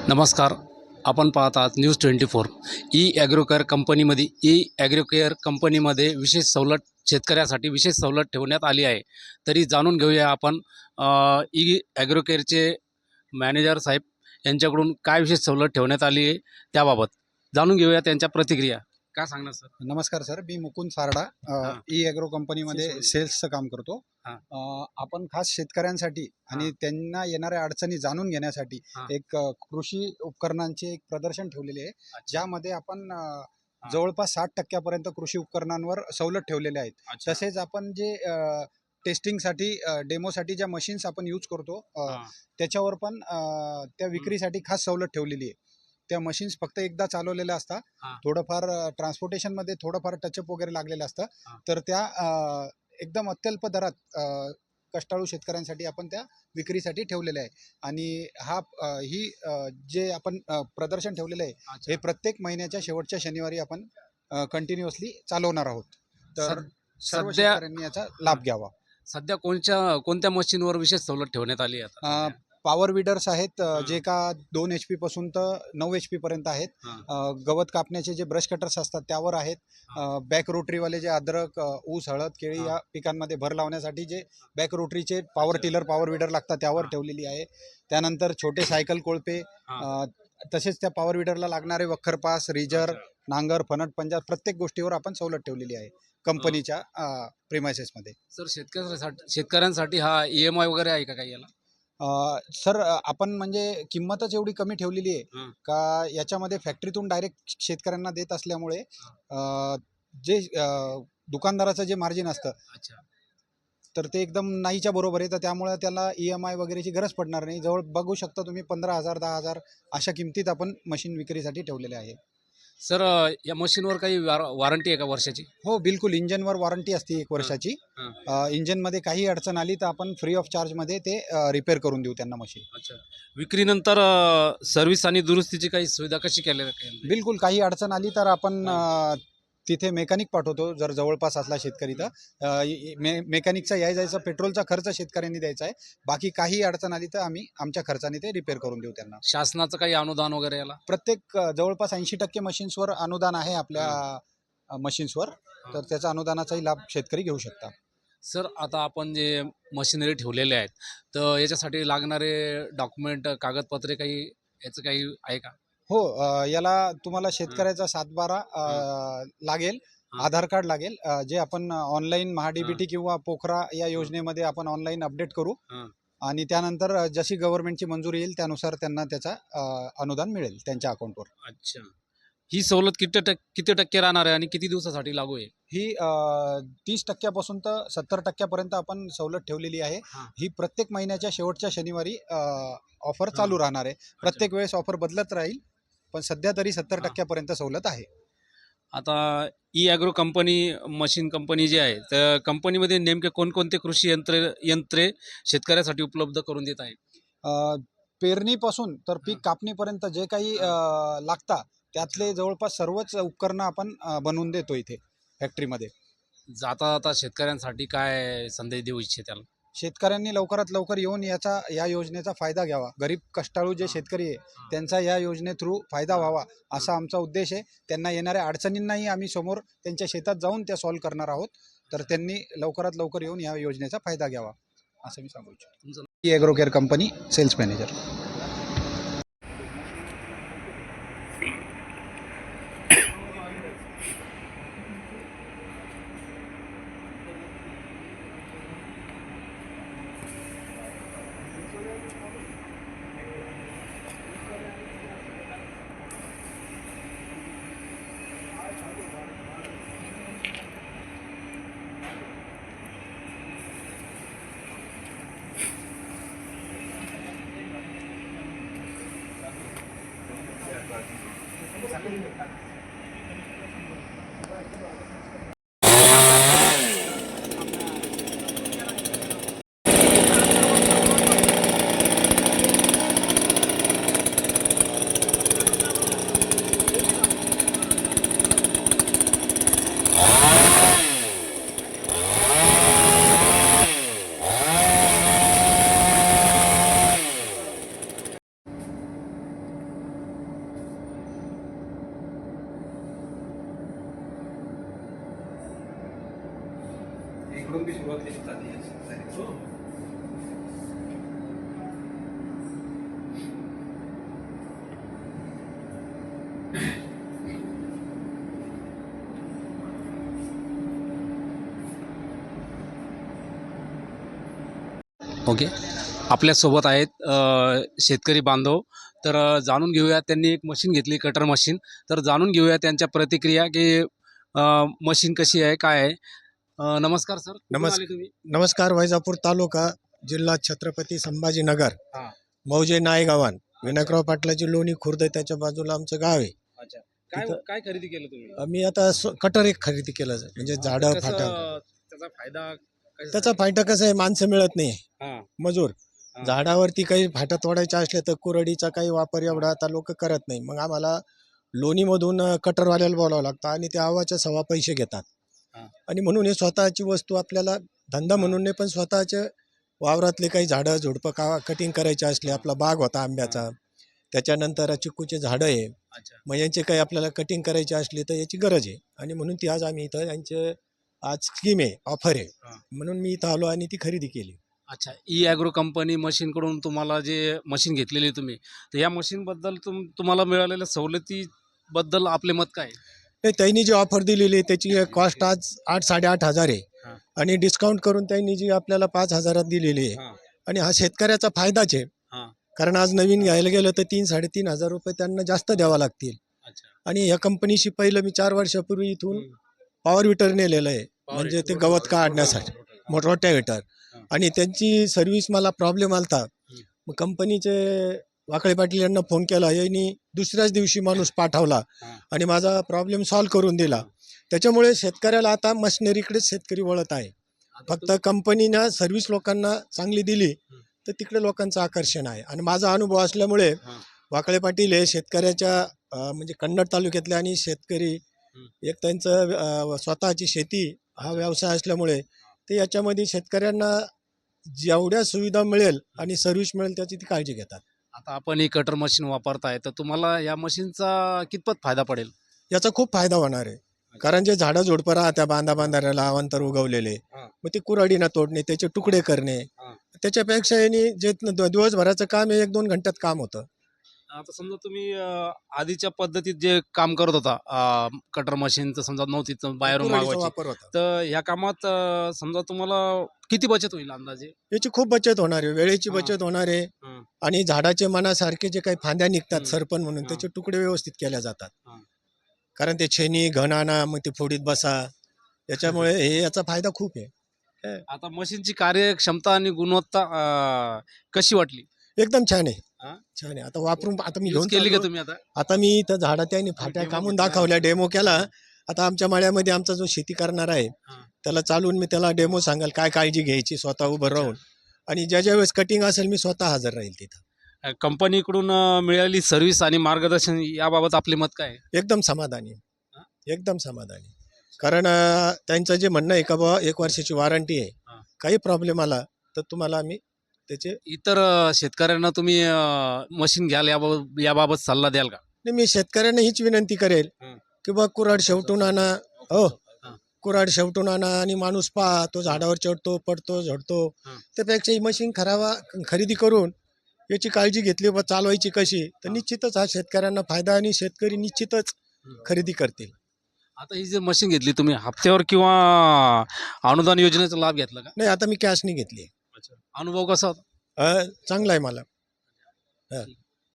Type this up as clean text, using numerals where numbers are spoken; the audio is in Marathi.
नमस्कार. आपण पाहत आहात न्यूज 24. ई ॲग्रोकेअर कंपनीमध्ये विशेष सवलत शेतकऱ्यासाठी विशेष सवलत ठेवण्यात आली आहे. तरी जाणून घेऊया आपण ई ॲग्रोकेअरचे मॅनेजर साहेब यांच्याकडून काय विशेष सवलत ठेवण्यात आली आहे त्याबाबत जाणून घेऊया त्यांच्या प्रतिक्रिया. काय सांगणार सर? नमस्कार सर, मी मुकुंद सारडा ई ॲग्रो कंपनीमध्ये सेल्सचं काम करतो. आपण खास शेतकऱ्यांसाठी आणि त्यांना येणाऱ्या अडचणी जाणून घेण्यासाठी एक कृषी उपकरणांचे एक प्रदर्शन ठेवलेले आहे, ज्यामध्ये आपण जवळपास 60% कृषी उपकरणांवर सवलत ठेवलेले आहेत. तसेच आपण जे टेस्टिंगसाठी डेमोसाठी ज्या मशीन्स आपण यूज करतो त्याच्यावर पण त्या विक्रीसाठी खास सवलत ठेवलेली आहे. त्या मशीन्स फक्त एकदा चालवलेल्या असतात, थोडंफार ट्रान्सपोर्टेशनमध्ये थोडंफार टचअप वगैरे लागलेलं असतं, तर त्या एकदम अत्यल्प दरात कष्टाळू शेतकऱ्यांसाठी आपण त्या विक्रीसाठी ठेवलेल्या आहे. आणि ही जे आपण प्रदर्शन ठेवलेलं आहे हे प्रत्येक महिन्याच्या शेवटच्या शनिवारी आपण कंटिन्युअसली चालवणार आहोत. तर सर्व शेतकऱ्यांनी याचा लाभ घ्यावा. सध्या कोणत्या मशीनवर विशेष सवलत ठेवण्यात आली आहे? पॉवर विडर्स आहेत, जे का 2 HP पासून तर 9 HP पर्यंत आहेत. गवत कापण्याचे जे ब्रश कटर्स असतात त्यावर आहेत. बॅक रोटरीवाले जे अद्रक, ऊस, हळद, केळी या पिकांमध्ये भर लावण्यासाठी जे बॅक रोटरीचे पॉवर टिलर, पॉवर विडर लागतात त्यावर ठेवलेली आहे. त्यानंतर छोटे सायकल कोळपे, तसेच त्या पॉवर विडरला लागणारे वखरपास, रिजर, नांगर, फणट, पंजा प्रत्येक गोष्टीवर आपण सवलत ठेवलेली आहे कंपनीच्या प्रिमायसेसमध्ये. सर, शेतकऱ्यांसाठी हा EMI वगैरे आहे का काही याला? सर, आपण म्हणजे किंमतच एवढी कमी ठेवलेली आहे का याच्यामध्ये फॅक्टरीतून डायरेक्ट शेतकऱ्यांना देत असल्यामुळे जे दुकानदाराचं जे मार्जिन असतं तर ते एकदम नाहीच्या बरोबर आहे. तर त्यामुळे त्याला EMI वगैरेची गरज पडणार नाही. जवळ बघू शकता तुम्ही 15,000 10,000 अशा किमतीत आपण मशीन विक्रीसाठी ठेवलेले आहे. सर, या मशीनवर काही वॉरंटी आहे का वर्षाची? हो, बिलकुल. इंजनवर वॉरंटी असते 1 वर्षाची. इंजनमध्ये काही अडचण आली तर आपण फ्री ऑफ चार्जमध्ये ते रिपेअर करून देऊ त्यांना मशीन. विक्रीनंतर सर्व्हिस आणि दुरुस्तीची काही सुविधा कशी केली? बिलकुल. काही अडचण आली तर आपण तिथे मेकॅनिक पाठवतो, जर जवळपास असला शेतकरी तर. मेकॅनिकचा जायचा पेट्रोलचा खर्च शेतकऱ्यांनी द्यायचा आहे. बाकी काही अडचण आली तर आम्ही आमच्या खर्चाने ते रिपेअर करून देऊ त्यांना. शासनाचं काही अनुदान वगैरे याला? प्रत्येक जवळपास 80% मशीन्सवर अनुदान आहे आपल्या मशीन्सवर. तर त्याचा अनुदानाचाही लाभ शेतकरी घेऊ शकता. सर, आता आपण जे मशिनरी ठेवलेले आहेत तर याच्यासाठी लागणारे डॉक्युमेंट, कागदपत्रे काही याचं काही आहे का? हो, याला तुम्हाला शेतकऱ्याचा 7/12 लागेल, आधार कार्ड लागेल, जे आपण ऑनलाईन महाडीबीटी किंवा पोखरा या योजनेमध्ये आपण ऑनलाईन अपडेट करू. आणि त्यानंतर जशी गव्हर्नमेंटची मंजुरी येईल त्यानुसार त्यांना त्याचा अनुदान मिळेल त्यांच्या अकाउंटवर. अच्छा. ही सवलत किती टक्के राहणार आहे आणि किती दिवसासाठी लागू आहे? ही 30% पासून तर 70% आपण सवलत ठेवलेली आहे. ही प्रत्येक महिन्याच्या शेवटच्या शनिवारी ऑफर चालू राहणार आहे. प्रत्येक वेळेस ऑफर बदलत राहील, पण सध्या तरी 70% सवलत आहे. आता ई ॲग्रो मशीन कंपनी जी आहे तर कंपनीमध्ये नेमके कोणकोणते कृषी यंत्रे शेतकऱ्यासाठी उपलब्ध करून देत आहे? पेरणीपासून तर पीक कापणीपर्यंत जे काही लागतात त्यातले जवळपास सर्वच उपकरणं आपण बनवून देतो इथे फॅक्टरीमध्ये. जाता शेतकऱ्यांसाठी काय संदेश देऊ इच्छिते त्याला? शेतकऱ्यांनी लवकरात लवकर येऊन या योजनेचा फायदा घ्यावा. गरीब कष्टाळू जे शेतकरी आहे त्यांचा या योजने थ्रू फायदा व्हावा असा आमचा उद्देश आहे. त्यांना येणाऱ्या अडचणींनाही आम्ही समोर त्यांच्या शेतात जाऊन त्या सॉल्व्ह करणार आहोत. तर त्यांनी लवकरात लवकर येऊन या योजनेचा फायदा घ्यावा असं मी सांगू इच्छितो. E agro care company sales manager. Okay, आपल्यासोबत आहेत शेतकरी बांधव. तर जाणून घेऊया, त्यांनी एक मशीन घेतली, कटर मशीन. तर जाणून घेऊया त्यांच्या प्रतिक्रिया की मशीन कशी आहे, काय आहे. नमस्कार सर, कुठून आले तुम्ही? नमस्कार. वैजापूर तालुका, जिल्हा छत्रपती संभाजीनगर, हां. मौजे नायगावान, विनायकराव पाटलाची लोणी खुर्द आहे, त्याच्या बाजूला आमचं गाव आहे. अच्छा, काय तिथं- काय खरेदी केलं तुम्ही? आम्ही आता कटर एक खरेदी केलं, म्हणजे झाडं कसं फाटा. त्याचा फायदा त्याचा फायदा कसा आहे, माणसं मिळत नाही, हां, मजूर. हां. झाडावरती काही फाटा तोडायचे असले तर कुऱ्हाडीचा काही वापर एवढा आता लोक करत नाही. मग आम्हाला लोणीमधून कटरवाल्याला बोलावं लागतं आणि ते आवाच्या सव्वा पैसे घेतात. हां. आणि म्हणून हे स्वतःची वस्तू आपल्याला धंदा म्हणून नाही, पण स्वतःचे वावरातले काही झाडं झुडपं कटिंग करायचे असले, आपला बाग होता आंब्याचा, त्याच्यानंतर चिक्कूचे झाडं आहे, अच्छा, मग यांचे काही आपल्याला कटिंग करायची असली तर याची गरज आहे. आणि म्हणून ती आज आम्ही इथं यांचे आज स्कीम आहे, ऑफर आहे, हां. म्हणून मी इथं आलो आणि ती खरेदी केली. अच्छा. ई ॲग्रो कंपनी मशीनकडून तुम्हाला जे मशीन घेतलेली तुम्ही, तर या मशीनबद्दल तुम्हाला मिळालेल्या सवलतीबद्दल आपले मत काय आहे? नाही, त्यांनी जी ऑफर दिलेली आहे त्याची कॉस्ट आज 8,000-8,500 आहे. हां. आणि डिस्काउंट करून त्यांनी जी आपल्याला 5,000 दिलेली आहे. हां, आणि हा शेतकऱ्याचा फायदाच आहे, हां. कारण आज नवीन घ्यायला गेलं तर 3,000-3,500 रुपये त्यांना जास्त द्यावा लागतील. अच्छा. आणि या कंपनीशी पहिलं मी 4 वर्षापूर्वी इथून हं. पॉवर विटर नेलेलं आहे, पॉवर म्हणजे विटर, ते गवत काढण्यासाठी, रोटावेटर. हां. आणि त्यांची सर्व्हिस मला प्रॉब्लेम आलता. हं. मग कंपनीचे वाकळे पाटील यांना फोन केला, यांनी दुसऱ्याच दिवशी माणूस पाठवला हां. आणि माझा प्रॉब्लेम सॉल्व्ह करून दिला. हां. त्याच्यामुळे शेतकऱ्याला आता मशिनरीकडेच शेतकरी वळत आहे. आता फक्त कंपनीनं सर्व्हिस लोकांना चांगली दिली हं. तर तिकडे लोकांचं आकर्षण आहे. आणि माझा अनुभव असल्यामुळे हां. वाकळे पाटील हे शेतकऱ्याच्या म्हणजे कन्नड तालुक्यातले आणि शेतकरी, एक त्यांचं स्वतःची शेती हा व्यवसाय असल्यामुळे ते याच्यामध्ये शेतकऱ्यांना जेवढ्या सुविधा मिळेल आणि सर्व्हिस मिळेल त्याची ती काळजी घेतात. आता आपण ही कटर मशीन वापरताय, तर तुम्हाला या मशीनचा कितपत फायदा पडेल? याचा खूप फायदा होणार आहे, कारण जे झाडं झुडपं राहत्या बांधाऱ्याला अवांतर उगवलेले, हां. मग ते कुऱ्हाडीनं तोडणे, त्याचे तुकडे करणे, हां. त्याच्यापेक्षा यांनी जे दिवसभराचं काम आहे 1-2 घंट्यात काम होतं. आता समजा तुम्ही आधीच्या पद्धतीत जे काम करत होता, कटर मशीनचं समजा नव्हती तर बाहेरून कुऱ्हाडीचा मागवायची, वापर होता. तर ह्या कामात समजा तुम्हाला किती बचत होईल अंदाजे? याची खूप बचत होणार आहे, वेळेची हां. बचत होणार आहे. हां. आणि झाडाचे मनासारखे जे काही फांद्या निघतात हं. सरपण म्हणून, हां. त्याचे तुकडे व्यवस्थित केल्या जातात. हां. कारण ते छेनी घन आणा, मग ते फोडीत बसा, याच्यामुळे याचा फायदा खूप आहे. आता मशीनची कार्यक्षमता आणि गुणवत्ता कशी वाटली? एकदम छान आहे, हां? छान आहे. आता वापरून आता मी यूज घेऊन केली का चाललो. तुम्ही आता? आता मी इथं झाडा त्याने फाट्या demo कामून घेतला. दाखवल्या, डेमो केला. आता आमच्या माळ्यामध्ये आमचा जो शेती करणार आहे हां. त्याला चालून मी त्याला डेमो सांगाल काय काळजी घ्यायची स्वतः उभं राहून. आणि ज्या वेळेस कटिंग असेल मी स्वतः हजर राहील तिथं. कंपनीकडून मिळालेली सर्व्हिस आणि मार्गदर्शन याबाबत आपले मत काय आहे? एकदम समाधानी, एकदम समाधानी. कारण त्यांचं जे म्हणणं आहे का बाबा 1 वर्षाची वॉरंटी आहे, हां. काही प्रॉब्लेम आला तर तुम्हाला आम्ही त्याचे. इतर शेतकऱ्यांना तुम्ही मशीन घ्याल याबाबत सल्ला द्याल का? नाही, मी शेतकऱ्यांना हीच विनंती करेल हं. की बा कुऱ्हाड शेवटून आणा. हो, हां. कुऱ्हाड शेवटून आणा आणि माणूस पहा तो झाडावर चढतो, पडतो, झडतो. हं. त्यापेक्षा ही मशीन खरेदी करून याची काळजी घेतली बा चालवायची कशी, तर हां. निश्चितच हा शेतकऱ्यांना फायदा आणि शेतकरी निश्चितच खरेदी करतील. आता ही जी मशीन घेतली तुम्ही हप्त्यावर किंवा अनुदान योजनेचा लाभ घेतला का? नाही, आता मी कॅशनी घेतली. अनुभव कसा होता? चांगला आहे मला.